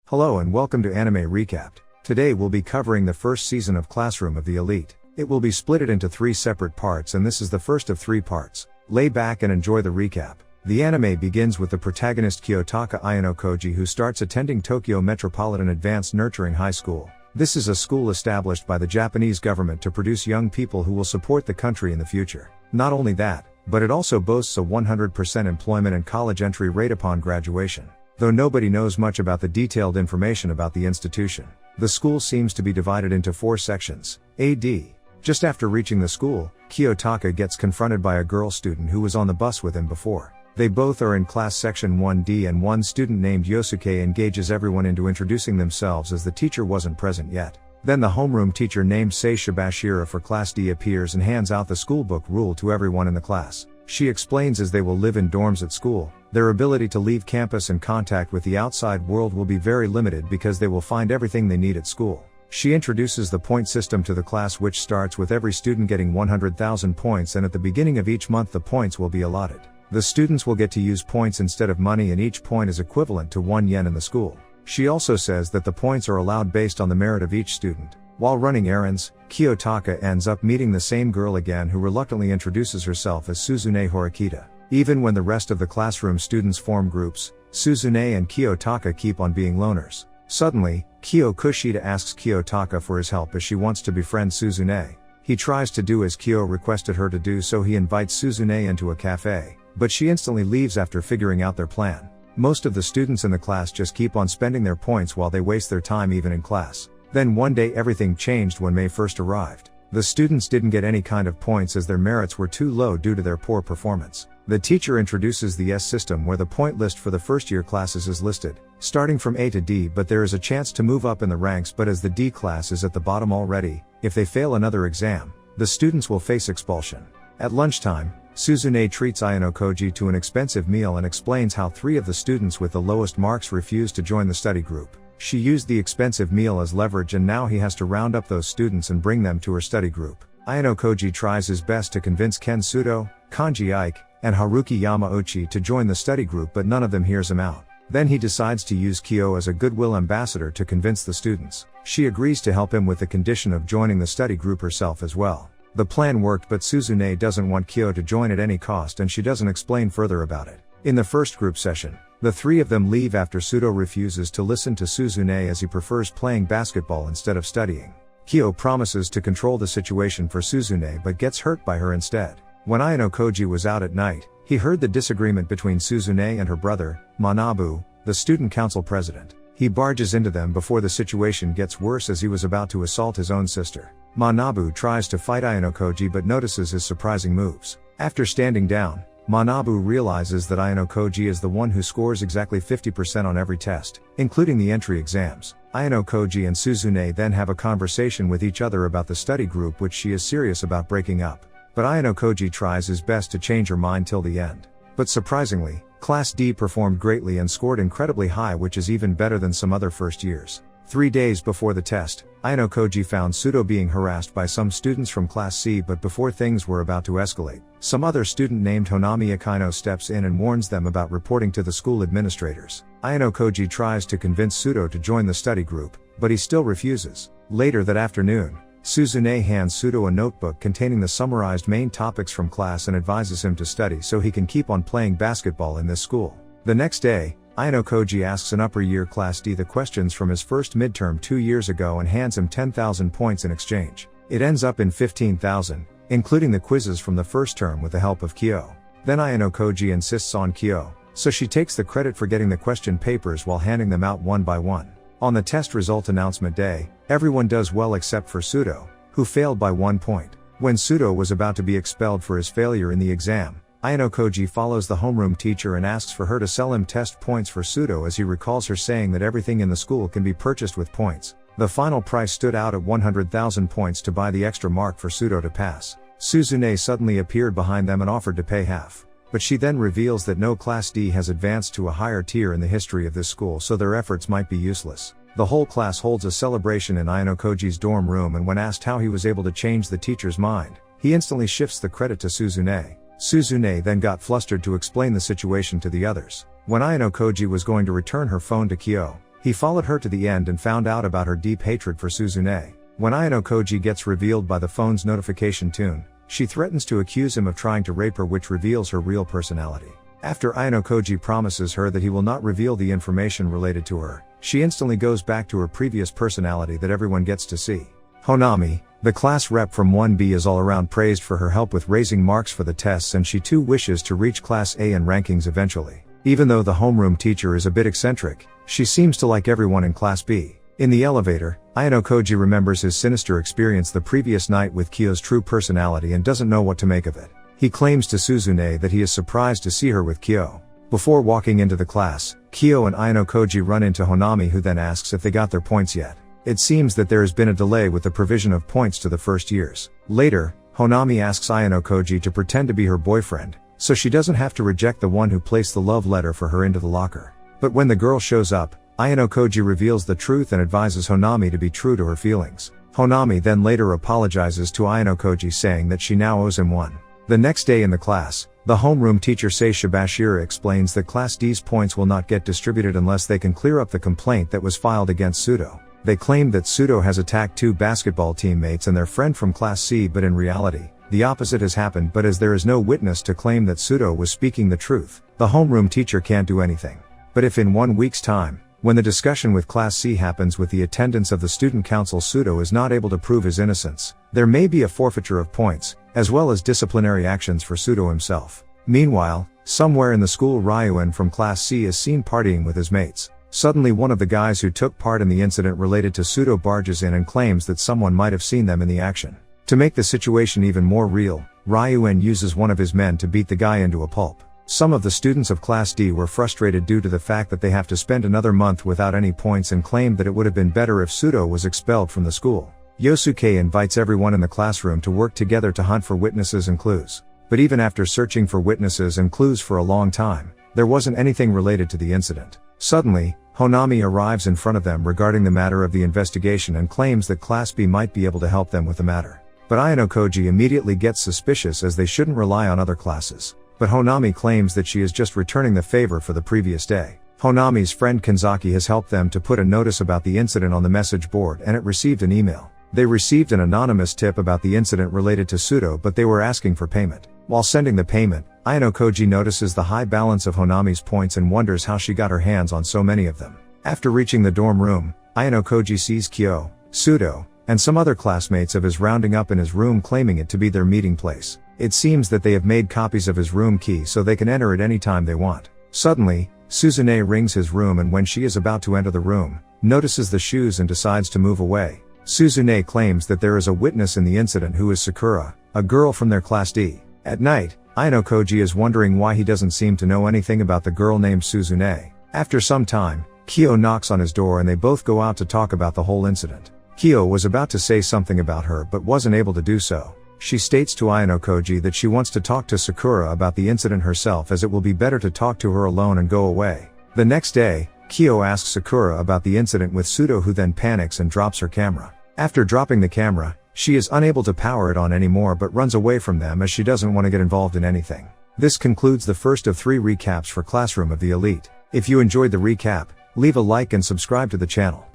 Hello and welcome to Anime Recapped. Today we'll be covering the first season of Classroom of the Elite. It will be split into 3 separate parts and this is the first of 3 parts. Lay back and enjoy the recap. The anime begins with the protagonist Kiyotaka Ayano who starts attending Tokyo Metropolitan Advanced Nurturing High School. This is a school established by the Japanese government to produce young people who will support the country in the future. Not only that, but it also boasts a 100% employment and college entry rate upon graduation. Though nobody knows much about the detailed information about the institution. The school seems to be divided into 4 sections. AD. Just after reaching the school, Kiyotaka gets confronted by a girl student who was on the bus with him before. They both are in class section 1D and one student named Yosuke engages everyone into introducing themselves as the teacher wasn't present yet. Then the homeroom teacher named Sei Shibashira for class D appears and hands out the schoolbook rule to everyone in the class. She explains as they will live in dorms at school, their ability to leave campus and contact with the outside world will be very limited because they will find everything they need at school. She introduces the point system to the class which starts with every student getting 100,000 points and at the beginning of each month the points will be allotted. The students will get to use points instead of money and each point is equivalent to 1 yen in the school. She also says that the points are allowed based on the merit of each student. While running errands, Kiyotaka ends up meeting the same girl again who reluctantly introduces herself as Suzune Horikita. Even when the rest of the classroom students form groups, Suzune and Kiyotaka keep on being loners. Suddenly, Kyo Kushida asks Kiyotaka for his help as she wants to befriend Suzune. He tries to do as Kyo requested her to do, so he invites Suzune into a cafe, but she instantly leaves after figuring out their plan. Most of the students in the class just keep on spending their points while they waste their time even in class. Then one day everything changed when May first arrived. The students didn't get any kind of points as their merits were too low due to their poor performance. The teacher introduces the S system where the point list for the first year classes is listed, starting from A to D, but there is a chance to move up in the ranks, but as the D class is at the bottom already, if they fail another exam, the students will face expulsion. At lunchtime, Suzune treats Ayano to an expensive meal and explains how 3 of the students with the lowest marks refused to join the study group. She used the expensive meal as leverage and now he has to round up those students and bring them to her study group. Ayano tries his best to convince Ken Sudo, Kanji Ike, and Haruki Yamauchi to join the study group, but none of them hears him out. Then he decides to use Kyo as a goodwill ambassador to convince the students. She agrees to help him with the condition of joining the study group herself as well. The plan worked, but Suzune doesn't want Kyo to join at any cost and she doesn't explain further about it. In the first group session, the 3 of them leave after Sudo refuses to listen to Suzune as he prefers playing basketball instead of studying. Kyo promises to control the situation for Suzune but gets hurt by her instead. When Ayano was out at night, he heard the disagreement between Suzune and her brother, Manabu, the student council president. He barges into them before the situation gets worse as he was about to assault his own sister. Manabu tries to fight Ayano but notices his surprising moves. After standing down, Manabu realizes that Ayano is the one who scores exactly 50% on every test, including the entry exams. Ayano and Suzune then have a conversation with each other about the study group which she is serious about breaking up. But Ayano tries his best to change her mind till the end. But surprisingly, Class D performed greatly and scored incredibly high, which is even better than some other first years. 3 days before the test, Ayano found Sudo being harassed by some students from Class C, but before things were about to escalate, some other student named Honami Akino steps in and warns them about reporting to the school administrators. Ayano tries to convince Sudo to join the study group, but he still refuses. Later that afternoon, Suzune hands Sudo a notebook containing the summarized main topics from class and advises him to study so he can keep on playing basketball in this school. The next day, Ayano asks an upper year Class D the questions from his first midterm 2 years ago and hands him 10,000 points in exchange. It ends up in 15,000, including the quizzes from the first term with the help of Kyo. Then Ayano insists on Kyo, so she takes the credit for getting the question papers while handing them out one by one. On the test result announcement day, everyone does well except for Sudo, who failed by 1 point. When Sudo was about to be expelled for his failure in the exam, Ayano follows the homeroom teacher and asks for her to sell him test points for Sudo as he recalls her saying that everything in the school can be purchased with points. The final price stood out at 100,000 points to buy the extra mark for Sudo to pass. Suzune suddenly appeared behind them and offered to pay half. But she then reveals that no Class D has advanced to a higher tier in the history of this school, so their efforts might be useless. The whole class holds a celebration in Ayano dorm room, and when asked how he was able to change the teacher's mind, he instantly shifts the credit to Suzune. Suzune then got flustered to explain the situation to the others. When Ayano was going to return her phone to Kyo, He followed her to the end and found out about her deep hatred for Suzune. When Ayano Koji gets revealed by the phone's notification tune, she threatens to accuse him of trying to rape her, which reveals her real personality. After Ayano Koji promises her that he will not reveal the information related to her, she instantly goes back to her previous personality that everyone gets to see. Honami, the class rep from 1B, is all around praised for her help with raising marks for the tests, and she too wishes to reach Class A in rankings eventually. Even though the homeroom teacher is a bit eccentric, she seems to like everyone in Class B. In the elevator, Ayano Koji remembers his sinister experience the previous night with Kyo's true personality and doesn't know what to make of it. He claims to Suzune that he is surprised to see her with Kyo. Before walking into the class, Kyo and Ayano Koji run into Honami, who then asks if they got their points yet. It seems that there has been a delay with the provision of points to the first years. Later, Honami asks Ayano Koji to pretend to be her boyfriend, so she doesn't have to reject the one who placed the love letter for her into the locker. But when the girl shows up, Ayano Koji reveals the truth and advises Honami to be true to her feelings. Honami then later apologizes to Ayano Koji, saying that she now owes him one. The next day in the class, the homeroom teacher Seisha Bashira explains that Class D's points will not get distributed unless they can clear up the complaint that was filed against Sudo. They claim that Sudo has attacked 2 basketball teammates and their friend from Class C, but in reality, the opposite has happened. But as there is no witness to claim that Sudo was speaking the truth, the homeroom teacher can't do anything. But if in 1 week's time, when the discussion with Class C happens with the attendance of the student council, Sudo is not able to prove his innocence, there may be a forfeiture of points, as well as disciplinary actions for Sudo himself. Meanwhile, somewhere in the school, Ryuen from Class C is seen partying with his mates. Suddenly one of the guys who took part in the incident related to Sudo barges in and claims that someone might have seen them in the action. To make the situation even more real, Ryuen uses one of his men to beat the guy into a pulp. Some of the students of Class D were frustrated due to the fact that they have to spend another month without any points and claimed that it would have been better if Sudo was expelled from the school. Yosuke invites everyone in the classroom to work together to hunt for witnesses and clues. But even after searching for witnesses and clues for a long time, there wasn't anything related to the incident. Suddenly, Honami arrives in front of them regarding the matter of the investigation and claims that Class B might be able to help them with the matter. But Ayano Koji immediately gets suspicious, as they shouldn't rely on other classes. But Honami claims that she is just returning the favor for the previous day. Honami's friend Kanzaki has helped them to put a notice about the incident on the message board, and it received an email. They received an anonymous tip about the incident related to Sudo, but they were asking for payment. While sending the payment, Ayano Koji notices the high balance of Honami's points and wonders how she got her hands on so many of them. After reaching the dorm room, Ayano Koji sees Kyo, Sudo, and some other classmates of his rounding up in his room, claiming it to be their meeting place. It seems that they have made copies of his room key so they can enter at any time they want. Suddenly, Suzune rings his room, and when she is about to enter the room, notices the shoes and decides to move away. Suzune claims that there is a witness in the incident who is Sakura, a girl from their Class D. At night, Ayano Koji is wondering why he doesn't seem to know anything about the girl named Suzune. After some time, Kyo knocks on his door and they both go out to talk about the whole incident. Kyo was about to say something about her but wasn't able to do so. She states to Ayano Koji that she wants to talk to Sakura about the incident herself, as it will be better to talk to her alone and go away. The next day, Kyo asks Sakura about the incident with Sudo, who then panics and drops her camera. After dropping the camera, she is unable to power it on anymore but runs away from them as she doesn't want to get involved in anything. This concludes the first of 3 recaps for Classroom of the Elite. If you enjoyed the recap, leave a like and subscribe to the channel.